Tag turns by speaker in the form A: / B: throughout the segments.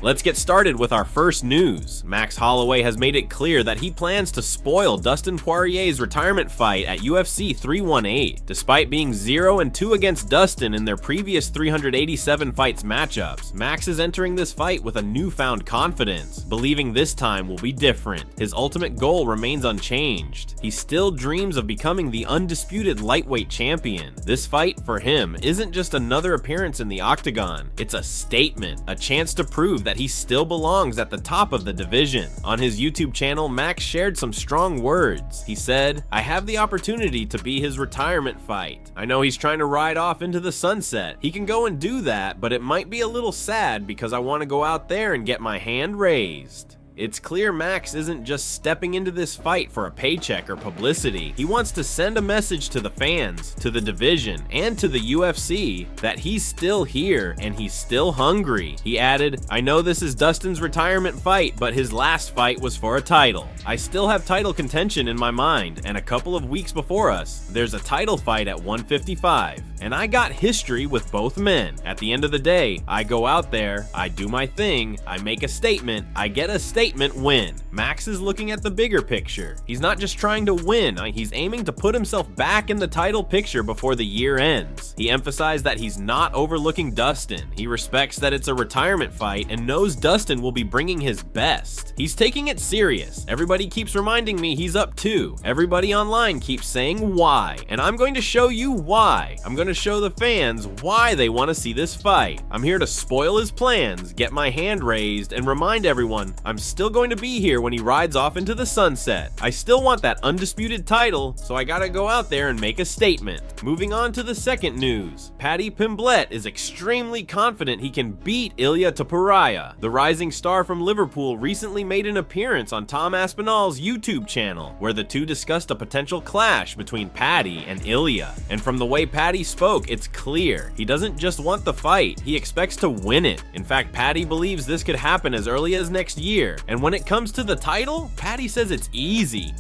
A: Let's get started with our first news. Max Holloway has made it clear that he plans to spoil Dustin Poirier's retirement fight at UFC 318. Despite being 0-2 against Dustin in their previous 387 fights matchups, Max is entering this fight with a newfound confidence, believing this time will be different. His ultimate goal remains unchanged. He still dreams of becoming the undisputed lightweight champion. This fight, for him, isn't just another appearance in the octagon. It's a statement, a chance to prove that he still belongs at the top of the division. On his YouTube channel, Max shared some strong words. He said, "I have the opportunity to be his retirement fight. I know he's trying to ride off into the sunset. He can go and do that, but it might be a little sad because I want to go out there and get my hand raised." It's clear Max isn't just stepping into this fight for a paycheck or publicity. He wants to send a message to the fans, to the division, and to the UFC that he's still here and he's still hungry. He added, "I know this is Dustin's retirement fight, but his last fight was for a title. I still have title contention in my mind, and a couple of weeks before us, there's a title fight at 155. And I got history with both men. At the end of the day, I go out there, I do my thing, I make a statement, I get a statement win." Max is looking at the bigger picture. He's not just trying to win, he's aiming to put himself back in the title picture before the year ends. He emphasized that he's not overlooking Dustin. He respects that it's a retirement fight and knows Dustin will be bringing his best. He's taking it serious. Everybody keeps reminding me he's up too. Everybody online keeps saying why, and I'm going to show you why. I'm going to show the fans why they want to see this fight. I'm here to spoil his plans, get my hand raised, and remind everyone I'm still going to be here when he rides off into the sunset. I still want that undisputed title, so I gotta go out there and make a statement. Moving on to the second news. Paddy Pimblett is extremely confident he can beat Ilia Topuria. The rising star from Liverpool recently made an appearance on Tom Aspinall's YouTube channel, where the two discussed a potential clash between Paddy and Ilia. And from the way Paddy spoke, it's clear he doesn't just want the fight, he expects to win it. In fact, Paddy believes this could happen as early as next year. And when it comes to the title, Paddy says it's easy.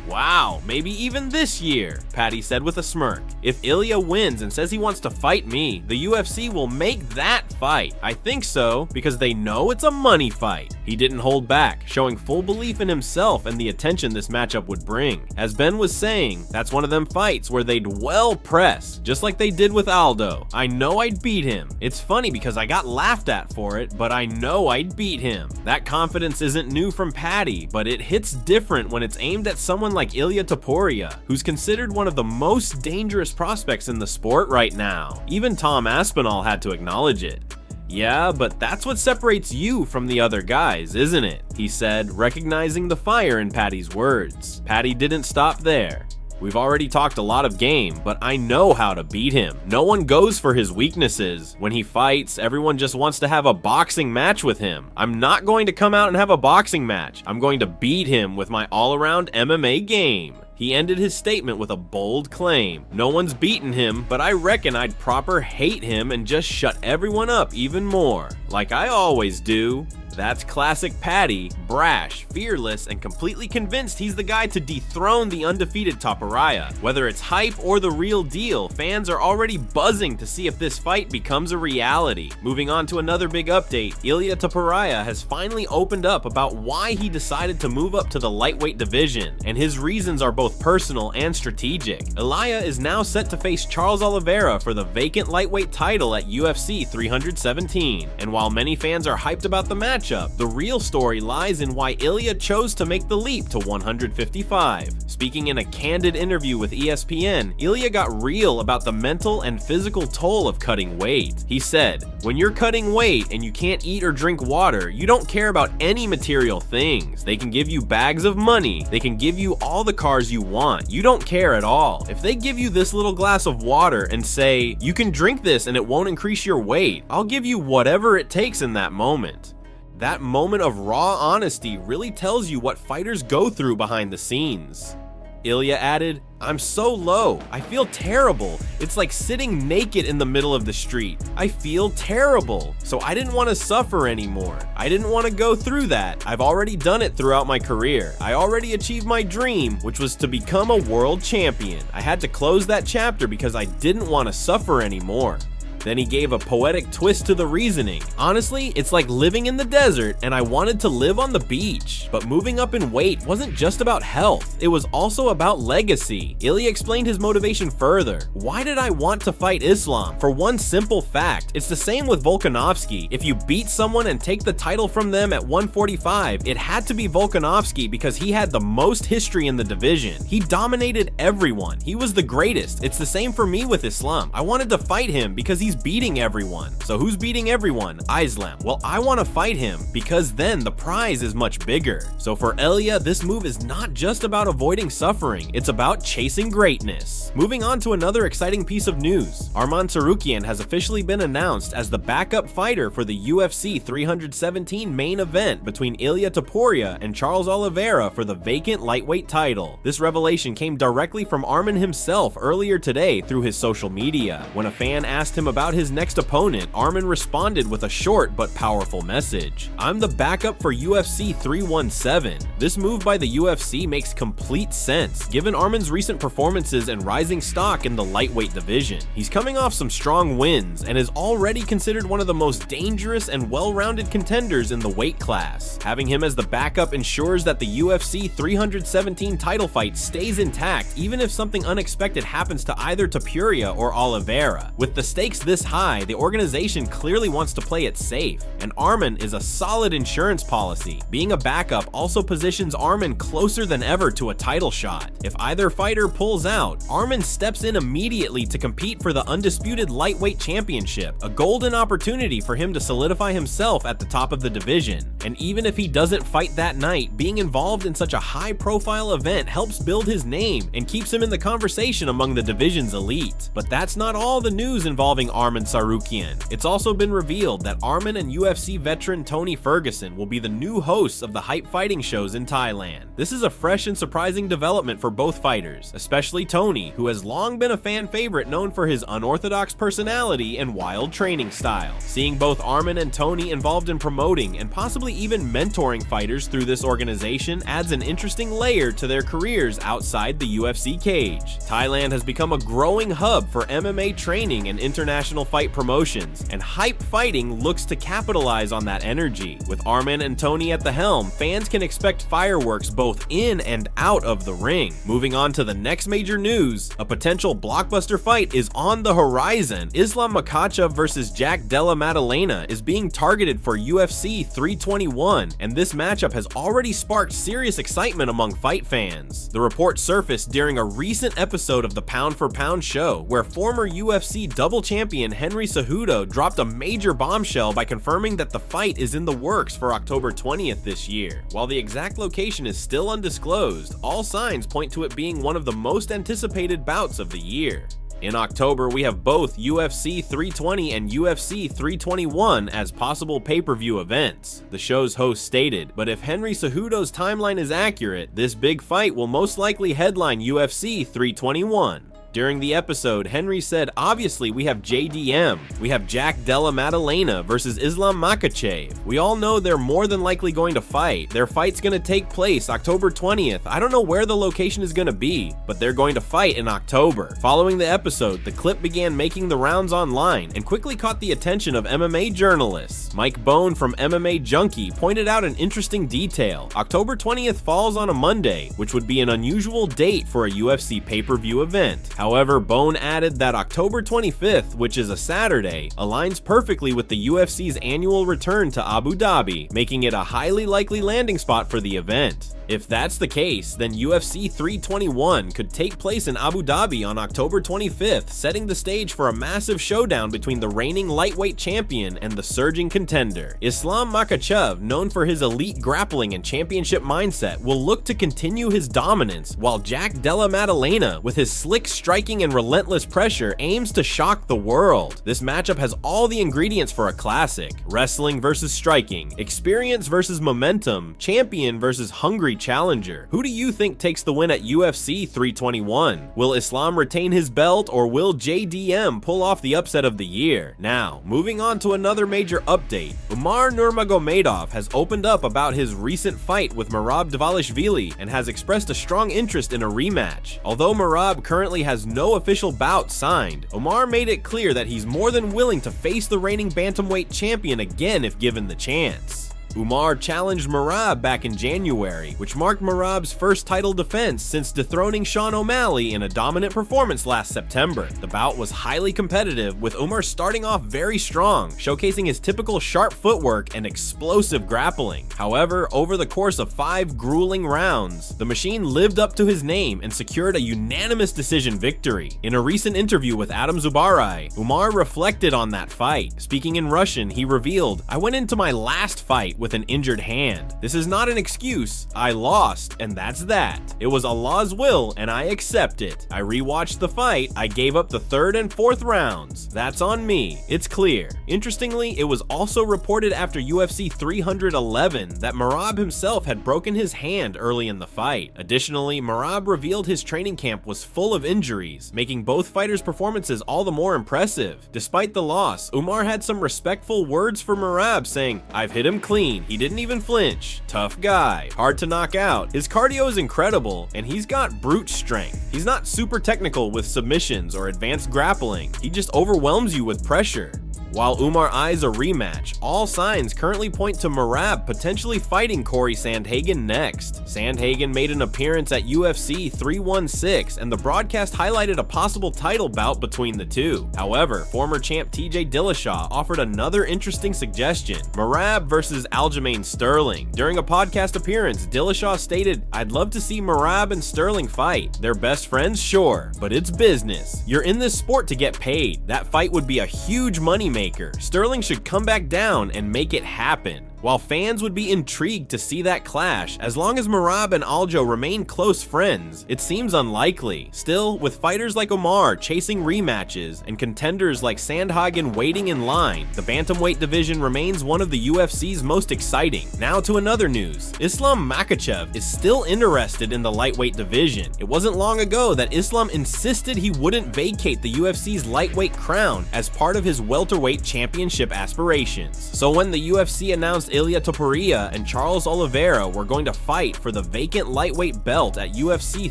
A: Wow, maybe even this year, Paddy said with a smirk. If Ilia wins and says he wants to fight me, the UFC will make that fight. I think so, because they know it's a money fight. He didn't hold back, showing full belief in himself and the attention this matchup would bring. As Ben was saying, that's one of them fights where they'd well press, just like they did with Aldo. I know I'd beat him. It's funny because I got laughed at for it, but I know I'd beat him. That confidence isn't new from Paddy, but it hits different when it's aimed at someone like Ilia Topuria, who's considered one of the most dangerous prospects in the sport right now. Even Tom Aspinall had to acknowledge it. "Yeah, but that's what separates you from the other guys, isn't it?" he said, recognizing the fire in Paddy's words. Paddy didn't stop there. "We've already talked a lot of game, but I know how to beat him. No one goes for his weaknesses. When he fights, everyone just wants to have a boxing match with him. I'm not going to come out and have a boxing match. I'm going to beat him with my all-around MMA game." He ended his statement with a bold claim. "No one's beaten him, but I reckon I'd proper hate him and just shut everyone up even more. Like I always do." That's classic Paddy, brash, fearless, and completely convinced he's the guy to dethrone the undefeated Topuria. Whether it's hype or the real deal, fans are already buzzing to see if this fight becomes a reality. Moving on to another big update, Ilia Topuria has finally opened up about why he decided to move up to the lightweight division, and his reasons are both personal and strategic. Ilia is now set to face Charles Oliveira for the vacant lightweight title at UFC 317, and while many fans are hyped about the match, the real story lies in why Ilia chose to make the leap to 155. Speaking in a candid interview with ESPN, Ilia got real about the mental and physical toll of cutting weight. He said, "When you're cutting weight and you can't eat or drink water, you don't care about any material things. They can give you bags of money, they can give you all the cars you want. You don't care at all. If they give you this little glass of water and say, you can drink this and it won't increase your weight, I'll give you whatever it takes in that moment." That moment of raw honesty really tells you what fighters go through behind the scenes. Ilia added, "I'm so low. I feel terrible. It's like sitting naked in the middle of the street. I feel terrible. So I didn't want to suffer anymore. I didn't want to go through that. I've already done it throughout my career. I already achieved my dream, which was to become a world champion. I had to close that chapter because I didn't want to suffer anymore." Then he gave a poetic twist to the reasoning. Honestly, it's like living in the desert and I wanted to live on the beach. But moving up in weight wasn't just about health, it was also about legacy. Ilia explained his motivation further. Why did I want to fight Islam? For one simple fact, it's the same with Volkanovski. If you beat someone and take the title from them at 145, it had to be Volkanovski because he had the most history in the division. He dominated everyone. He was the greatest. It's the same for me with Islam. I wanted to fight him because he's beating everyone. So who's beating everyone? Islam. Well, I want to fight him because then the prize is much bigger. So for Ilia, this move is not just about avoiding suffering, it's about chasing greatness. Moving on to another exciting piece of news. Arman Sukian has officially been announced as the backup fighter for the UFC 317 main event between Ilia Topuria and Charles Oliveira for the vacant lightweight title. This revelation came directly from Arman himself earlier today through his social media. When a fan asked him about his next opponent, Arman responded with a short but powerful message. "I'm the backup for UFC 317. This move by the UFC makes complete sense, given Arman's recent performances and rising stock in the lightweight division. He's coming off some strong wins and is already considered one of the most dangerous and well-rounded contenders in the weight class. Having him as the backup ensures that the UFC 317 title fight stays intact even if something unexpected happens to either Topuria or Oliveira. With the stakes this high, the organization clearly wants to play it safe, and Arman is a solid insurance policy. Being a backup also positions Arman closer than ever to a title shot. If either fighter pulls out, Arman steps in immediately to compete for the undisputed lightweight championship, a golden opportunity for him to solidify himself at the top of the division. And even if he doesn't fight that night, being involved in such a high-profile event helps build his name and keeps him in the conversation among the division's elite. But that's not all the news involving Arman Sukian. It's also been revealed that Arman and UFC veteran Tony Ferguson will be the new hosts of the hype fighting shows in Thailand. This is a fresh and surprising development for both fighters, especially Tony, who has long been a fan favorite known for his unorthodox personality and wild training style. Seeing both Arman and Tony involved in promoting and possibly even mentoring fighters through this organization adds an interesting layer to their careers outside the UFC cage. Thailand has become a growing hub for MMA training and international fight promotions, and hype fighting looks to capitalize on that energy. With Arman and Tony at the helm, fans can expect fireworks both in and out of the ring. Moving on to the next major news, a potential blockbuster fight is on the horizon. Islam Makhachev versus Jack Della Maddalena is being targeted for UFC 321, and this matchup has already sparked serious excitement among fight fans. The report surfaced during a recent episode of the Pound for Pound show, where former UFC double champion Henry Cejudo dropped a major bombshell by confirming that the fight is in the works for October 20th this year. While the exact location is still undisclosed, all signs point to it being one of the most anticipated bouts of the year. In October, we have both UFC 320 and UFC 321 as possible pay-per-view events, the show's host stated, but if Henry Cejudo's timeline is accurate, this big fight will most likely headline UFC 321. During the episode, Henry said, "Obviously we have JDM, we have Jack Della Maddalena versus Islam Makhachev. We all know they're more than likely going to fight. Their fight's gonna take place October 20th. I don't know where the location is gonna be, but they're going to fight in October." Following the episode, the clip began making the rounds online and quickly caught the attention of MMA journalists. Mike Bone from MMA Junkie pointed out an interesting detail. October 20th falls on a Monday, which would be an unusual date for a UFC pay-per-view event. However, Bone added that October 25th, which is a Saturday, aligns perfectly with the UFC's annual return to Abu Dhabi, making it a highly likely landing spot for the event. If that's the case, then UFC 321 could take place in Abu Dhabi on October 25th, setting the stage for a massive showdown between the reigning lightweight champion and the surging contender. Islam Makhachev, known for his elite grappling and championship mindset, will look to continue his dominance, while Jack Della Maddalena, with his slick striking and relentless pressure, aims to shock the world. This matchup has all the ingredients for a classic: wrestling versus striking, experience versus momentum, champion versus hungry challenger. Who do you think takes the win at UFC 321? Will Islam retain his belt, or will JDM pull off the upset of the year? Now, moving on to another major update. Umar Nurmagomedov has opened up about his recent fight with Merab Dvalishvili and has expressed a strong interest in a rematch. Although Merab currently has has no official bout signed, Umar made it clear that he's more than willing to face the reigning bantamweight champion again if given the chance. Umar challenged Merab back in January, which marked Merab's first title defense since dethroning Sean O'Malley in a dominant performance last September. The bout was highly competitive, with Umar starting off very strong, showcasing his typical sharp footwork and explosive grappling. However, over the course of 5 grueling rounds, the machine lived up to his name and secured a unanimous decision victory. In a recent interview with Adam Zubarai, Umar reflected on that fight. Speaking in Russian, he revealed, "I went into my last fight with an injured hand. This is not an excuse. I lost, and that's that. It was Allah's will, and I accept it. I rewatched the fight. I gave up the 3rd and 4th rounds. That's on me. It's clear." Interestingly, it was also reported after UFC 311 that Merab himself had broken his hand early in the fight. Additionally, Merab revealed his training camp was full of injuries, making both fighters' performances all the more impressive. Despite the loss, Umar had some respectful words for Merab, saying, "I've hit him clean. He didn't even flinch. Tough guy. Hard to knock out. His cardio is incredible, and he's got brute strength. He's not super technical with submissions or advanced grappling. He just overwhelms you with pressure." While Umar eyes a rematch, all signs currently point to Merab potentially fighting Corey Sandhagen next. Sandhagen made an appearance at UFC 316, and the broadcast highlighted a possible title bout between the two. However, former champ TJ Dillashaw offered another interesting suggestion: Merab versus Aljamain Sterling. During a podcast appearance, Dillashaw stated, "I'd love to see Merab and Sterling fight. They're best friends, sure, but it's business. You're in this sport to get paid. That fight would be a huge moneymaker. Sterling should come back down and make it happen." While fans would be intrigued to see that clash, as long as Merab and Aljo remain close friends, it seems unlikely. Still, with fighters like Umar chasing rematches and contenders like Sandhagen waiting in line, the bantamweight division remains one of the UFC's most exciting. Now to another news. Islam Makhachev is still interested in the lightweight division. It wasn't long ago that Islam insisted he wouldn't vacate the UFC's lightweight crown as part of his welterweight championship aspirations. So when the UFC announced Ilia Topuria and Charles Oliveira were going to fight for the vacant lightweight belt at UFC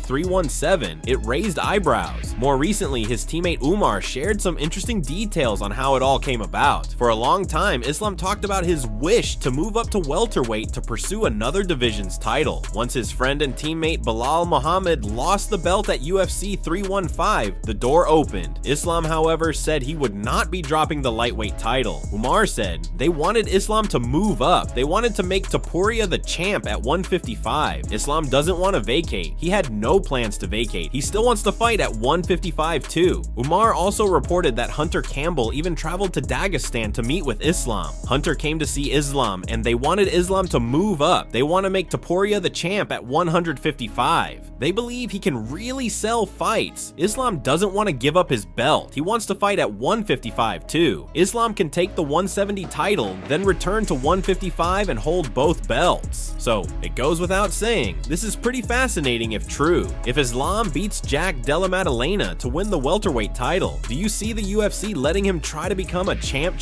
A: 317, it raised eyebrows. More recently, his teammate Umar shared some interesting details on how it all came about. For a long time, Islam talked about his wish to move up to welterweight to pursue another division's title. Once his friend and teammate Bilal Muhammad lost the belt at UFC 315, the door opened. Islam, however, said he would not be dropping the lightweight title. Umar said they wanted Islam to move up. They wanted to make Topuria the champ at 155. Islam doesn't want to vacate. He had no plans to vacate. He still wants to fight at 155 too. Umar also reported that Hunter Campbell even traveled to Dagestan to meet with Islam. Hunter came to see Islam, and they wanted Islam to move up. They want to make Topuria the champ at 155. They believe he can really sell fights. Islam doesn't want to give up his belt. He wants to fight at 155 too. Islam can take the 170 title, then return to 155 and hold both belts. So it goes without saying, this is pretty fascinating if true. If Islam beats Jack Della Maddalena to win the welterweight title, do you see the UFC letting him try to become a champ?